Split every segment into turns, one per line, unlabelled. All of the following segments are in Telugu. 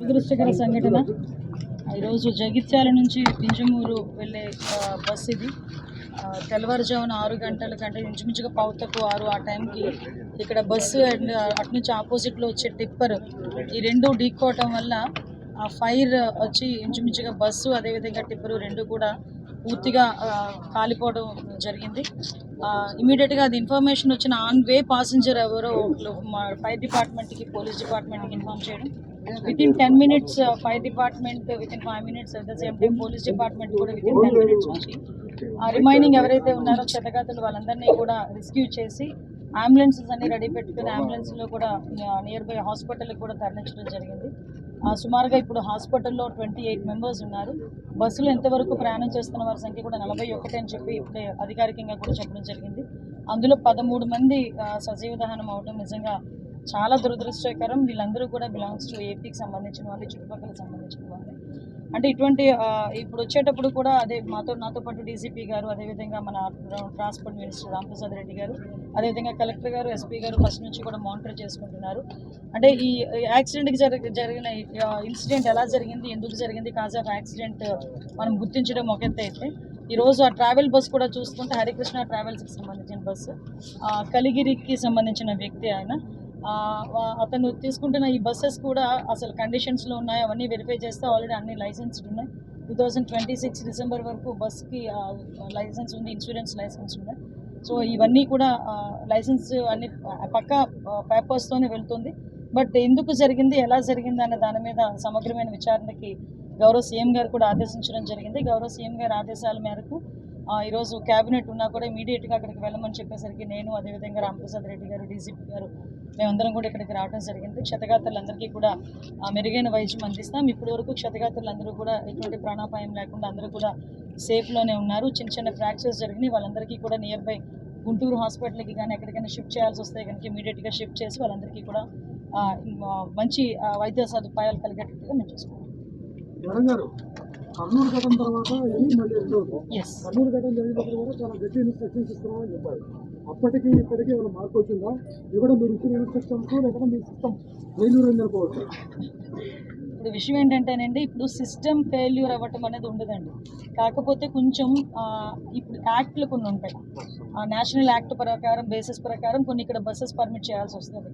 దురదృష్టకర సంఘటన ఈరోజు జగిత్యాల నుంచి పింజమూరు వెళ్ళే బస్ ఇది తెల్లవారుజామున 6 గంటల కంటే ఇంచుమించుగా పావుతకు 6 ఆ టైంకి ఇక్కడ బస్సు అండ్ అటు నుంచి ఆపోజిట్లో వచ్చే టిప్పర్ ఈ రెండు ఢీక్కోవటం వల్ల ఆ ఫైర్ వచ్చి ఇంచుమించుగా బస్సు అదేవిధంగా టిప్పరు రెండు కూడా పూర్తిగా కాలిపోవడం జరిగింది. ఇమీడియట్గా అది ఇన్ఫర్మేషన్ వచ్చిన ఆన్ వే పాసెంజర్ ఎవరో మా ఫైర్ డిపార్ట్మెంట్కి పోలీస్ డిపార్ట్మెంట్కి ఇన్ఫార్మ్ చేయడం, within 10 minutes fire department, within 5 minutes at the same time police department కూడా వితిన్ 10 minutes వచ్చి ఆ రిమైనింగ్ ఎవరైతే ఉన్నారో క్షతగాతులు వాళ్ళందరినీ కూడా రెస్క్యూ చేసి అంబులెన్సెస్ అన్ని రెడీ పెట్టుకుని అంబులెన్స్లో కూడా నియర్ బై హాస్పిటల్కి కూడా తరలించడం జరిగింది. సుమారుగా ఇప్పుడు హాస్పిటల్లో 28 members ఉన్నారు. బస్సులో ఎంతవరకు ప్రయాణం చేస్తున్న వారి సంఖ్య కూడా 41 అని చెప్పి ఇప్పుడే అధికారికంగా కూడా చెప్పడం జరిగింది. అందులో 13 మంది సజీవ దహనం అవడం నిజంగా చాలా దురదృష్టకరం. వీళ్ళందరూ కూడా బిలాంగ్స్ టు ఏపీకి సంబంధించిన వాళ్ళు, చుట్టుపక్కల సంబంధించిన వాళ్ళు. అంటే ఇటువంటి ఇప్పుడు వచ్చేటప్పుడు కూడా అదే నాతో పాటు డీసీపీ గారు, అదేవిధంగా మన ట్రాన్స్పోర్ట్ మినిస్టర్ రాంప్రసాద్ రెడ్డి గారు, అదేవిధంగా కలెక్టర్ గారు, ఎస్పీ గారు ఫస్ట్ నుంచి కూడా మానిటర్ చేసుకుంటున్నారు. అంటే ఈ యాక్సిడెంట్కి జరిగిన ఇన్సిడెంట్ ఎలా జరిగింది, ఎందుకు జరిగింది, కాజ్ ఆఫ్ యాక్సిడెంట్ మనం గుర్తించడం ఒక ఎత్తు అయితే, ఈరోజు ఆ ట్రావెల్ బస్ కూడా చూసుకుంటే హరికృష్ణ ట్రావెల్స్కి సంబంధించిన బస్సు, కలిగిరికి సంబంధించిన వ్యక్తి ఆయన. అతను తీసుకుంటున్న ఈ బస్సెస్ కూడా అసలు కండిషన్స్లో ఉన్నాయో అవన్నీ వెరిఫై చేస్తే ఆల్రెడీ అన్ని లైసెన్స్డ్ ఉన్నాయి. 2026 డిసెంబర్ వరకు బస్కి లైసెన్స్ ఉంది, ఇన్సూరెన్స్ లైసెన్స్ ఉన్నాయి. సో ఇవన్నీ కూడా లైసెన్స్ అన్ని పక్క పేపర్స్తోనే వెళ్తుంది. బట్ ఎందుకు జరిగింది, ఎలా జరిగింది అనే దాని మీద సమగ్రమైన విచారణకి గౌరవ సీఎం గారు కూడా ఆదేశించడం జరిగింది. గౌరవ సీఎం గారి ఆదేశాల మేరకు ఈరోజు క్యాబినెట్ ఉన్నా కూడా ఇమీడియట్గా అక్కడికి వెళ్ళమని చెప్పేసరికి నేను, అదేవిధంగా రాంప్రసాద్ రెడ్డి గారు, డీసీపీ గారు, మేమందరం కూడా ఇక్కడికి రావడం జరిగింది. క్షతగాత్రులందరికీ కూడా మెరుగైన వైద్యం అందిస్తాం. ఇప్పటి వరకు క్షతగాత్రులందరూ కూడా ఎటువంటి ప్రాణాపాయం లేకుండా అందరూ కూడా సేఫ్లోనే ఉన్నారు. చిన్న చిన్న ఫ్రాక్చర్స్ జరిగినాయి. వాళ్ళందరికీ కూడా నియర్ బై గుంటూరు హాస్పిటల్కి కానీ ఎక్కడికైనా షిఫ్ట్ చేయాల్సి వస్తే కనుక ఇమీడియట్గా షిఫ్ట్ చేసి వాళ్ళందరికీ కూడా మంచి వైద్య సదుపాయాలు కలిగేటట్టుగా మేము చూసుకుంటాం.
కర్నూలు ఘటన తర్వాత కర్నూలు ఘటన జరిగినప్పుడు కూడా చాలా గట్టి ఇన్స్ట్రక్షన్స్ ఇస్తున్నామని చెప్పారు. అప్పటికి ఇప్పటికీ ఏమైనా మార్పు వచ్చిందా? ఇక్కడ మీరు ఇచ్చిన ఇన్స్ట్రక్షన్స్ లేకపోతే మీ సిస్టమ్ ఫెయిల్యూర్ అని అనుకోవచ్చు.
ఇప్పుడు విషయం ఏంటంటేనండి, ఇప్పుడు సిస్టమ్ ఫెయిల్యూర్ అవ్వటం అనేది ఉండదండి. కాకపోతే కొంచెం ఇప్పుడు యాక్ట్లు కొన్ని ఉంటాయి. నేషనల్ యాక్ట్ ప్రకారం, బేసిస్ ప్రకారం కొన్ని ఇక్కడ బస్సెస్ పర్మిట్ చేయాల్సి వస్తుంది.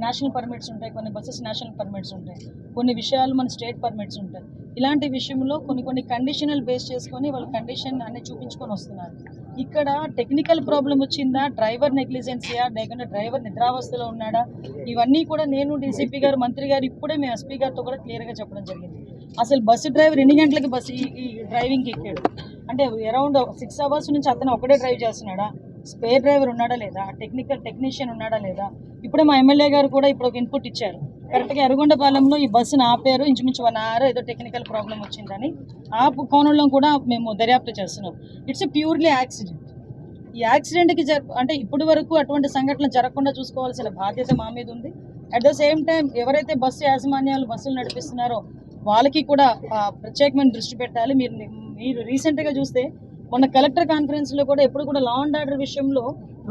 నేషనల్ పర్మిట్స్ ఉంటాయి, కొన్ని బస్సెస్ నేషనల్ పర్మిట్స్ ఉంటాయి, కొన్ని విషయాలు మన స్టేట్ పర్మిట్స్ ఉంటాయి. ఇలాంటి విషయంలో కొన్ని కండిషనల్ బేస్ చేసుకొని వాళ్ళ కండిషన్ అన్ని చూపించుకొని వస్తున్నారు. ఇక్కడ టెక్నికల్ ప్రాబ్లం వచ్చిందా, డ్రైవర్ నెగ్లిజెన్సీయా, లేకుంటే డ్రైవర్ నిద్రావస్థలో ఉన్నాడా, ఇవన్నీ కూడా నేను, డీసీపీ గారు, మంత్రి గారు ఇప్పుడే మేము ఎస్పీ గారితో కూడా క్లియర్గా చెప్పడం జరిగింది. అసలు బస్సు డ్రైవర్ ఎన్ని గంటలకి బస్సు ఈ డ్రైవింగ్కి ఎక్కాడు అంటే అరౌండ్ 6 hours నుంచి అతను ఒకటే డ్రైవ్ చేస్తున్నాడా, స్పేర్ డ్రైవర్ ఉన్నాడా లేదా, టెక్నీషియన్ ఉన్నాడా లేదా. ఇప్పుడే మా ఎమ్మెల్యే గారు కూడా ఇప్పుడు ఒక ఇన్పుట్ ఇచ్చారు. కరెక్ట్గా ఎర్రగొండపాలెంలో ఈ బస్సును ఆపారు, ఇంచుమించు 1 hour ఏదో టెక్నికల్ ప్రాబ్లం వచ్చిందని. ఆ కోణంలో కూడా మేము దర్యాప్తు చేస్తున్నాం. It's a purely accident. ఈ యాక్సిడెంట్కి అంటే ఇప్పటి వరకు అటువంటి సంఘటనలు జరగకుండా చూసుకోవాల్సిన బాధ్యత మా మీద ఉంది. అట్ ద సేమ్ టైం ఎవరైతే బస్సు యాజమాన్యాలు బస్సులు నడిపిస్తున్నారో వాళ్ళకి కూడా ప్రత్యేకమైన దృష్టి పెట్టాలి. మీరు రీసెంట్గా చూస్తే మొన్న కలెక్టర్ కాన్ఫరెన్స్లో కూడా ఎప్పుడు కూడా లా అండ్ ఆర్డర్ విషయంలో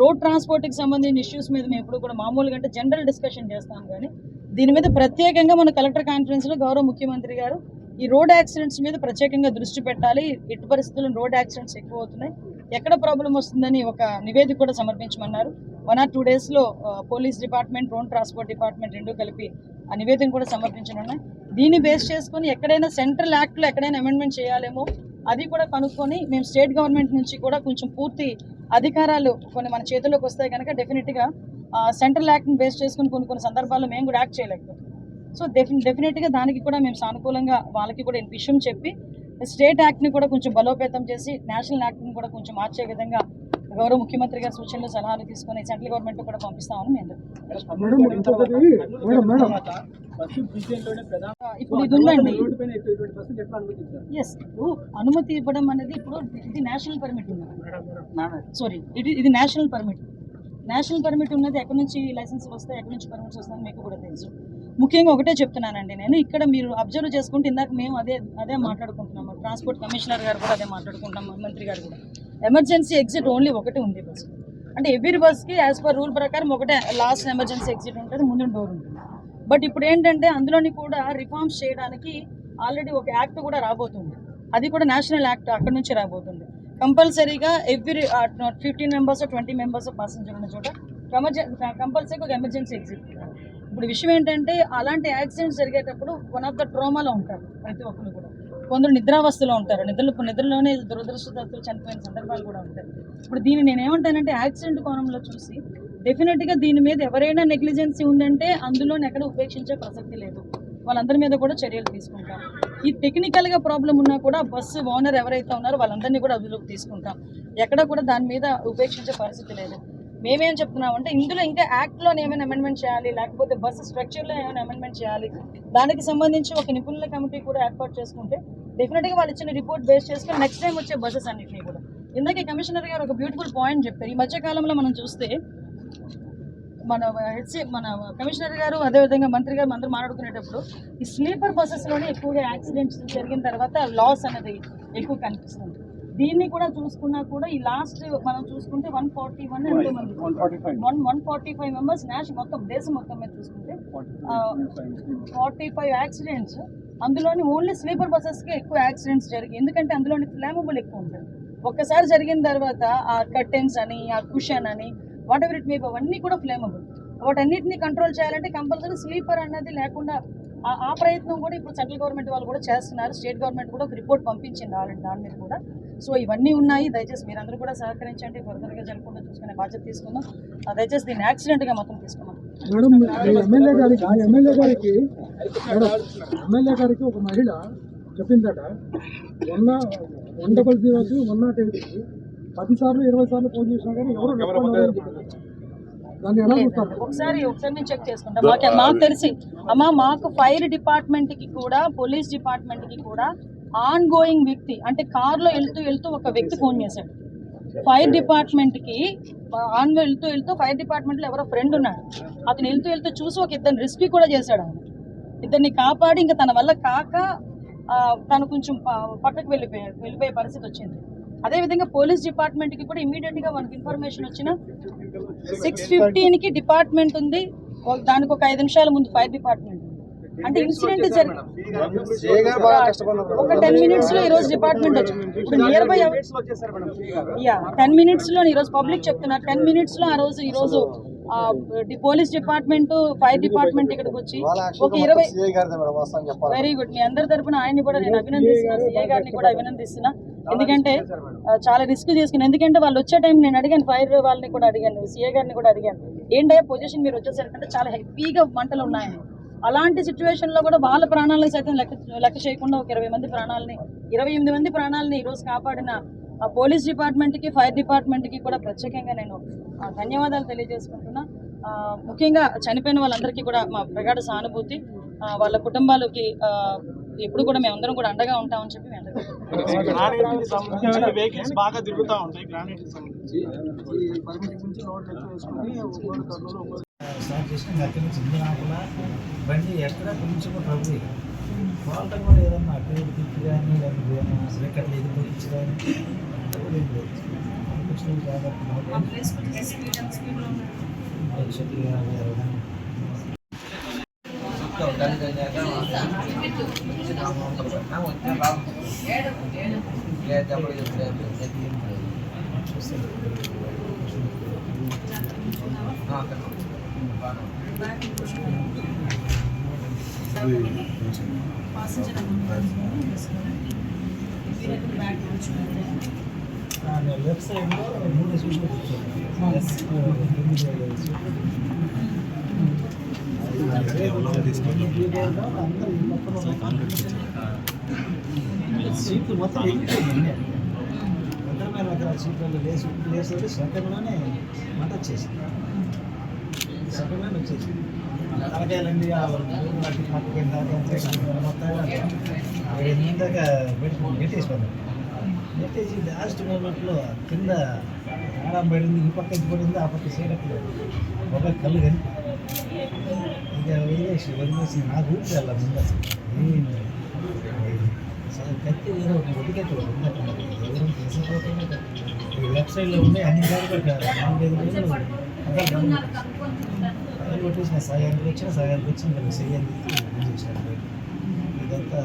రోడ్ ట్రాన్స్పోర్ట్కి సంబంధించిన ఇష్యూస్ మీద మేము ఎప్పుడు కూడా మామూలుగా అంటే జనరల్ డిస్కషన్ చేస్తాం, కానీ దీని మీద ప్రత్యేకంగా మన కలెక్టర్ కాన్ఫరెన్స్లో గౌరవ ముఖ్యమంత్రి గారు ఈ రోడ్ యాక్సిడెంట్స్ మీద ప్రత్యేకంగా దృష్టి పెట్టాలి. ఎట్టి పరిస్థితుల్లో రోడ్ యాక్సిడెంట్స్ ఎక్కువ అవుతున్నాయి, ఎక్కడ ప్రాబ్లం వస్తుందని ఒక నివేదిక కూడా సమర్పించమన్నారు. 1 or 2 daysలో police department, road transport department రెండు కలిపి ఆ నివేదిక కూడా సమర్పించనున్నాయి. దీన్ని బేస్ చేసుకొని ఎక్కడైనా సెంట్రల్ యాక్ట్లో ఎక్కడైనా అమెండ్మెంట్ చేయాలేమో అది కూడా కనుక్కొని మేము స్టేట్ గవర్నమెంట్ నుంచి కూడా కొంచెం పూర్తి అధికారాలు కొన్ని మన చేతుల్లోకి వస్తాయి కనుక డెఫినెట్గా సెంట్రల్ యాక్ట్ని బేస్ చేసుకుని కొన్ని సందర్భాల్లో మేము కూడా యాక్ట్ చేయలేకపోతాం. సో డెఫినెట్గా దానికి కూడా మేము సానుకూలంగా వాళ్ళకి కూడా విషయం చెప్పి స్టేట్ యాక్ట్ని కూడా కొంచెం బలోపేతం చేసి నేషనల్ యాక్ట్ని కూడా కొంచెం మార్చే విధంగా గౌరవ ముఖ్యమంత్రి గారి సూచనలు, సలహాలు తీసుకొని సెంట్రల్ గవర్నమెంట్ కూడా పంపిస్తామని మేము ఇప్పుడు ఇది ఉందండి. ఎస్, అనుమతి ఇవ్వడం అనేది ఇప్పుడు ఇది నేషనల్ పర్మిట్ ఉంది. ఇది నేషనల్ పర్మిట్. నేషనల్ పర్మిట్ ఉన్నది ఎక్కడి నుంచి లైసెన్సులు వస్తాయి, ఎక్కడి నుంచి పర్మిట్స్ వస్తాయని మీకు కూడా తెలుసు. ముఖ్యంగా ఒకటే చెప్తున్నానండి, నేను ఇక్కడ మీరు అబ్జర్వ్ చేసుకుంటే ఇందాక మేము అదే మాట్లాడుకుంటున్నాము. ట్రాన్స్పోర్ట్ కమిషనర్ గారు కూడా అదే మాట్లాడుకుంటాం, మంత్రి గారు కూడా. ఎమర్జెన్సీ ఎగ్జిట్ ఓన్లీ ఒకటి ఉంది బస్సు. అంటే ఎవ్రీ బస్కి యాజ్ పర్ రూల్ ప్రకారం ఒకటే లాస్ట్ ఎమర్జెన్సీ ఎగ్జిట్ ఉంటుంది, ముందు డోర్ ఉంటుంది. బట్ ఇప్పుడు ఏంటంటే అందులోని కూడా రిఫార్మ్స్ చేయడానికి ఆల్రెడీ ఒక యాక్ట్ కూడా రాబోతుంది. అది కూడా నేషనల్ యాక్ట్ అక్కడ నుంచి రాబోతుంది. కంపల్సరీగా ఎవ్రీ 15 మెంబర్స్ 20 మెంబర్స్ ప్యాసింజర్ ఉన్న చోట కంపల్సరీగా ఒక ఎమర్జెన్సీ ఎగ్జిట్. ఇప్పుడు విషయం ఏంటంటే అలాంటి యాక్సిడెంట్స్ జరిగేటప్పుడు వన్ ఆఫ్ ద ట్రోమాలో ఉంటారు ప్రతి ఒక్కరు కూడా. కొందరు నిద్రావస్థలో ఉంటారు, నిద్రలోనే దురదృష్టవశాత్తు చనిపోయిన సందర్భాలు కూడా ఉంటాయి. ఇప్పుడు దీన్ని నేను ఏమంటానంటే యాక్సిడెంట్ కోణంలో చూసి డెఫినెట్గా దీని మీద ఎవరైనా నెగ్లిజెన్సీ ఉందంటే అందులోని ఎక్కడ ఉపేక్షించే ప్రసక్తి లేదు. వాళ్ళందరి మీద కూడా చర్యలు తీసుకుంటాం. ఈ టెక్నికల్గా ప్రాబ్లం ఉన్నా కూడా బస్సు ఓనర్ ఎవరైతే ఉన్నారో వాళ్ళందరినీ కూడా అదుపులోకి తీసుకుంటాం. ఎక్కడ కూడా దాని మీద ఉపేక్షించే పరిస్థితి లేదు. మేమేం చెప్తున్నామంటే ఇందులో ఇంకా యాక్ట్లో ఏమైనా అమెండ్మెంట్ చేయాలి, లేకపోతే బస్సు స్ట్రక్చర్లో ఏమైనా అమెండ్మెంట్ చేయాలి, దానికి సంబంధించి ఒక నిపుణుల కమిటీ కూడా ఏర్పాటు చేసుకుంటే డెఫినెట్గా వాళ్ళు ఇచ్చిన రిపోర్ట్ బేస్ చేసుకుని నెక్స్ట్ టైం వచ్చే బస్సెస్ అన్నింటినీ కూడా. ఇందాకే కమిషనర్ గారు ఒక బ్యూటిఫుల్ పాయింట్ చెప్పారు. ఈ మధ్యకాలంలో మనం చూస్తే మన కమిషనర్ గారు అదేవిధంగా మంత్రి గారు అందరూ మాట్లాడుకునేటప్పుడు ఈ స్లీపర్ బస్సెస్లోనే ఎక్కువగా యాక్సిడెంట్స్ జరిగిన తర్వాత లాస్ అనేది ఎక్కువ కనిపిస్తుంది. దీన్ని కూడా చూసుకున్నా కూడా ఈ లాస్ట్ మనం చూసుకుంటే 145 మెంబర్స్ మొత్తం దేశం మొత్తం మీద చూసుకుంటే 45 యాక్సిడెంట్స్. అందులోని ఓన్లీ స్లీపర్ బస్సెస్కి ఎక్కువ యాక్సిడెంట్స్ జరిగాయి. ఎందుకంటే అందులోని ఫ్లామబుల్ ఎక్కువ ఉంటుంది. ఒక్కసారి జరిగిన తర్వాత ఆ కర్టెన్స్ అని, ఆ కుషన్ అని, వాట్ ఎవర్ ఇట్ మే, అవన్నీ కూడా ఫ్లేమబుల్. వాటన్నిటిని కంట్రోల్ చేయాలంటే కంపల్సరీ స్లీపర్ అన్నది లేకుండా ఆ ప్రయత్నం కూడా ఇప్పుడు సెంట్రల్ గవర్నమెంట్ వాళ్ళు కూడా చేస్తున్నారు. స్టేట్ గవర్నమెంట్ కూడా ఒక రిపోర్ట్ పంపించింది ఆల్రెడీ దాని మీద కూడా. సో ఇవన్నీ ఉన్నాయి. దయచేసి మీరందరూ కూడా సహకరించండి. ఫర్దర్గా జరగకుండా చూసుకునే బాధ్యత తీసుకుందాం. దయచేసి దీన్ని యాక్సిడెంట్గా మొత్తం తీసుకున్నాం.
మేడం, ఎమ్మెల్యే గారికి ఒక మహిళ చెప్పిందట 100 108కి 10 సార్లు 20 సార్లు ఫోన్ చేసినా కానీ ఎవరు
ఒకసారి నేను చెక్ చేసుకుంటాం. మాకు తెలిసి అమ్మా, మాకు ఫైర్ డిపార్ట్మెంట్కి కూడా పోలీస్ డిపార్ట్మెంట్కి కూడా ఆన్ గోయింగ్ వ్యక్తి అంటే కార్లో వెళ్తూ ఒక వ్యక్తి ఫోన్ చేశాడు. ఫైర్ డిపార్ట్మెంట్కి వెళ్తూ ఫైర్ డిపార్ట్మెంట్లో ఎవరో ఫ్రెండ్ ఉన్నాడు. అతను వెళ్తూ చూసి ఒక ఇద్దరిని రెస్క్యూ కూడా చేశాడు. ఆయన ఇద్దరిని కాపాడి ఇంకా తన వల్ల కాక తను కొంచెం పక్కకు వెళ్ళిపోయే పరిస్థితి వచ్చింది. అదేవిధంగా పోలీస్ డిపార్ట్మెంట్కి కూడా ఇమీడియట్గా మనకి ఇన్ఫర్మేషన్ వచ్చిన 6:15కి డిపార్ట్మెంట్ ఉంది. దానికి ఒక 5 నిమిషాల ముందు ఫైర్ డిపార్ట్మెంట్. అంటే ఇన్సిడెంట్ జరిగి ఒక 10 మినిట్స్లో ఈరోజు డిపార్ట్మెంట్ వచ్చింది. ఇప్పుడు నియర్ బై 10 మినిట్స్లో ఈరోజు పబ్లిక్ చెప్తున్నారు. 10 మినిట్స్లో ఈరోజు పోలీస్ డిపార్ట్మెంట్, ఫైర్ డిపార్ట్మెంట్ ఇక్కడికి వచ్చి ఒక 20. Very good. మీ అందరి తరపున ఆయన్ని కూడా నేను అభినందిస్తున్నాను, సిఐ గారిని కూడా అభినందిస్తున్నా. ఎందుకంటే చాలా రిస్క్ తీసుకుని, ఎందుకంటే వాళ్ళు వచ్చే టైం నేను అడిగాను, ఫైర్ వాళ్ళని కూడా అడిగాను, సిఐ గారిని కూడా అడిగాను, ఏంటయ్యా పొజిషన్ మీరు వచ్చేసరికంటే చాలా హెవీగా మంటలు ఉన్నాయని. అలాంటి సిచ్యువేషన్లో కూడా వాళ్ళ ప్రాణాలను సైతం లెక్క చేయకుండా ఒక 28 మంది ప్రాణాలని ఈరోజు కాపాడిన పోలీస్ డిపార్ట్మెంట్కి, ఫైర్ డిపార్ట్మెంట్కి కూడా ప్రత్యేకంగా నేను ధన్యవాదాలు తెలియజేసుకుంటున్నా. ముఖ్యంగా చనిపోయిన వాళ్ళందరికీ కూడా మా ప్రగాఢ సానుభూతి. వాళ్ళ కుటుంబాలకి ఎప్పుడు కూడా మేమందరం కూడా అండగా ఉంటామని చెప్పి మేము
బండి ఎక్కడ కొంచెం ట్రబుల్ ఫాల్ట్ కూడా ఏదన్నా అటు తిప్పి కానీ లేకపోతే అసలు ఎక్కడ ఎదుగురించి కానీ లెఫ్ట్ సైడ్లో 3 సీట్లు సీట్లు మొత్తం వెళ్ళిపోయింది. భద్రమైన రకాల సీట్లలో లేసేది సెకండ్లోనే మంట వచ్చేసింది. సెకండ్లోనే వచ్చేసింది. తలకాయలండి మొత్తం దాకా నెట్టేసిపోయింది. నెట్టేసి లాస్ట్ మూమెంట్లో కింద ఆడం పడింది, ఈ పక్క ఇది పడింది, ఆ పక్క సీడట్లేదు, ఒక కళ్ళు కానీ ఇక వదిలేసి నాకు ఊపిరి వెళ్ళా ముందు అసలు కత్తి ఏదో ఒక ఒడికత్తి ఒకటి ఉన్నట్టున్నది. ఎవరు తెలిసిపోతుంది. లెఫ్ట్ సైడ్లో ఉండే అన్ని కాదు 4-5 వేలు కొట్టేసిన సగానికి వచ్చి ఇంకా చెయ్యండి చేశాను బయట. ఇదంతా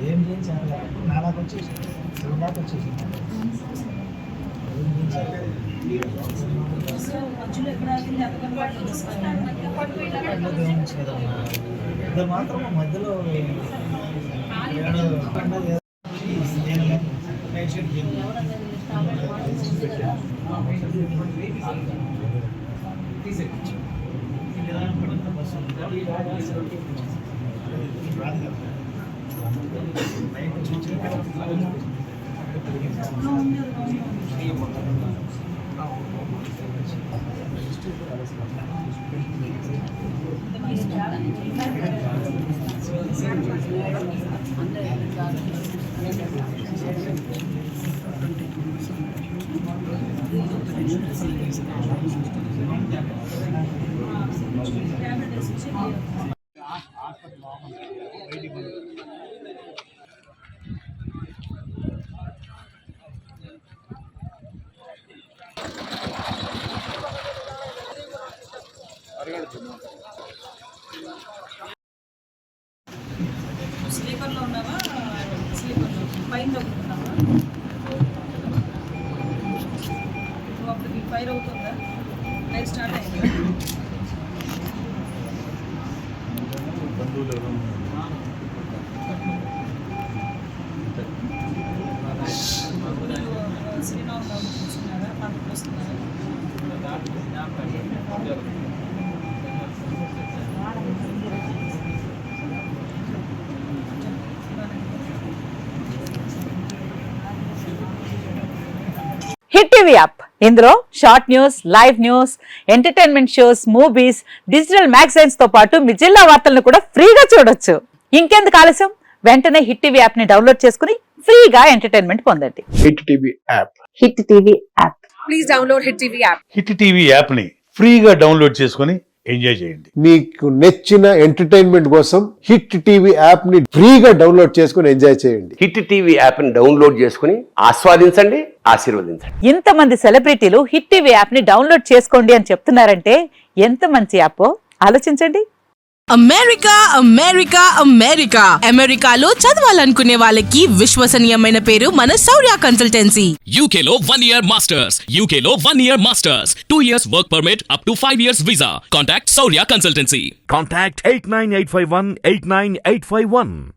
ఏం చేయించాలి నాలాగా వచ్చేసి దాకా వచ్చేసి ఏం చేయించాలి
మధ్యలో ఎక్కడ ఆగింది
ఇది మాత్రం మధ్యలో
స్లీపర్లో ఉన్నావా? స్లీపర్లో పైన ఉన్నావా? నువ్వు అప్పుడు ఫైర్ అవుతుందా? లైట్ స్టార్ట్ అయింది. శ్రీరామ్ బాబు చూస్తున్నారా? పక్కకు వస్తున్నారా?
హిట్ టీవీ యాప్ ఇందులో short news, live news, entertainment shows, movies, digital magazines తో పాటు మీ జిల్లా వార్తలను కూడా ఫ్రీగా చూడొచ్చు. ఇంకెందుకు ఆలస్యం, వెంటనే హిట్ టీవీ యాప్ ని డౌన్లోడ్ చేసుకుని ఫ్రీగా ఎంటర్టైన్మెంట్ పొందండి.
Hit TV app.
Hit TV app.
Please download Hit TV app.
Hit TV యాప్ని ఫ్రీగా డౌన్లోడ్ చేసుకొని ఎంజాయ్ చేయండి.
మీకు నచ్చిన ఎంటర్టైన్మెంట్ కోసం హిట్ టీవీ యాప్ ని ఫ్రీగా డౌన్లోడ్ చేసుకుని ఎంజాయ్ చేయండి.
హిట్ టీవీ యాప్ని డౌన్లోడ్ చేసుకుని ఆస్వాదించండి, ఆశీర్వదించండి.
ఇంతమంది సెలబ్రిటీలు హిట్ టీవీ యాప్ ని డౌన్లోడ్ చేసుకోండి అని చెప్తున్నారంటే ఎంత మంచి యాప్ ఆలోచించండి.
అమెరికా అమెరికా అమెరికా అమెరికాలో చదవాలనుకునే వాళ్ళకి విశ్వసనీయమైన పేరు మన శౌర్య కన్సల్టెన్సీ.
UK లో 1 year masters. UK లో 1 year masters. 2 years work permit up to 5 years visa. Contact Saurya Consultancy.
Contact 89851 89851.